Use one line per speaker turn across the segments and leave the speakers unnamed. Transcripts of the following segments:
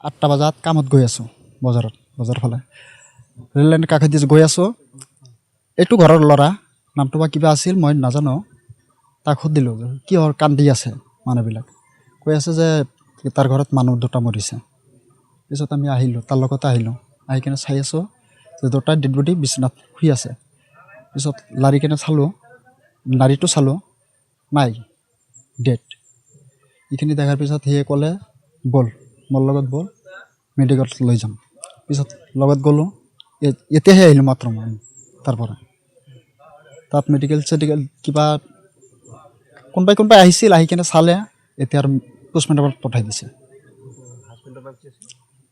8টা বজাত কামত গৈ আছোঁ বজাৰ ফালে ৰেল লাইন কাষেদি গৈ আছোঁ এইটো ঘৰৰ ল'ৰা নামটো বা কিবা আছিল মই নাজানো তাক সুধিলোঁ যে কিহৰ কান্দি আছে মানুহবিলাক কৈ আছে যে তাৰ ঘৰত মানুহ দুটা মৰিছে পিছত আমি আহিলোঁ তাৰ লগতে আহিলোঁ আহি কিনে চাই আছোঁ যে দুটা ডেড বডি বিচনাত শুই আছে পিছত লাৰি কিনে চালোঁ নাৰীটো চালোঁ নাই ডেড এইখিনি দেখাৰ পিছত সিয়ে ক'লে ব'ল মোৰ লগত ব'ল মেডিকেলত লৈ যাম পিছত লগত গ'লোঁ এতিয়াহে আহিলোঁ মাত্ৰ মই তাৰপৰা তাত মেডিকেল কিবা কোনোবাই আহিছিল আহি কিনে চালে এতিয়া আৰু পোষ্টমৰ্টেমত পঠাই দিছে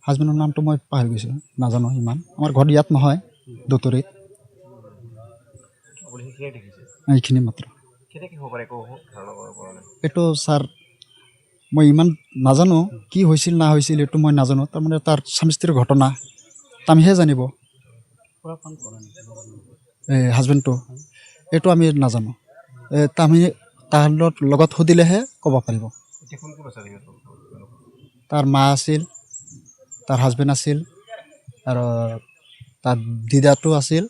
হাজবেণ্ডৰ নামটো মই পাহৰি গৈছোঁ নাজানো ইমান আমাৰ ঘৰত ইয়াত নহয় দুতৰিত এইখিনি মাত্ৰ এইটো ছাৰ মই ইমান নাজানো কি হৈছিল না হৈছিল এইটো মই নাজানো তাৰমানে তাৰ স্বামী স্ত্ৰীৰ ঘটনা আমিহে জানিব হাজবেণ্ডটো এইটো আমি নাজানো আমি তাৰ লগত সুধিলেহে ক'ব পাৰিব তাৰ মা আছিল তাৰ হাজবেণ্ড আছিল আৰু তাৰ দিদাটো আছিল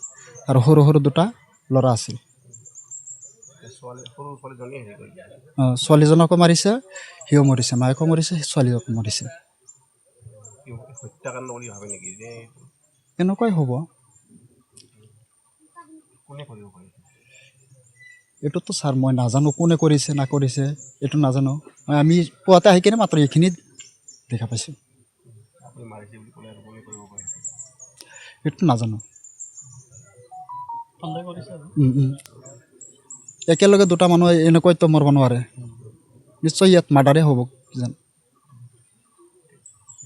আৰু সৰু সৰু দুটা ল'ৰা আছিল ছোৱালীজনকো মাৰিছে সিও মৰিছে মায়েকো মৰিছে ছোৱালীকো মৰিছে এনেকুৱাই হ'ব এইটোতো ছাৰ মই নাজানো কোনে কৰিছে নকৰিছে এইটো নাজানো আমি পুৱাতে আহি কিনে মাত্ৰ এইখিনি দেখা পাইছোঁ এইটো নাজানো একেলগে দুটা মানুহ এনেকুৱাইতো মৰিব নোৱাৰে নিশ্চয় ইয়াত মাৰ্ডাৰে হ'ব কিজান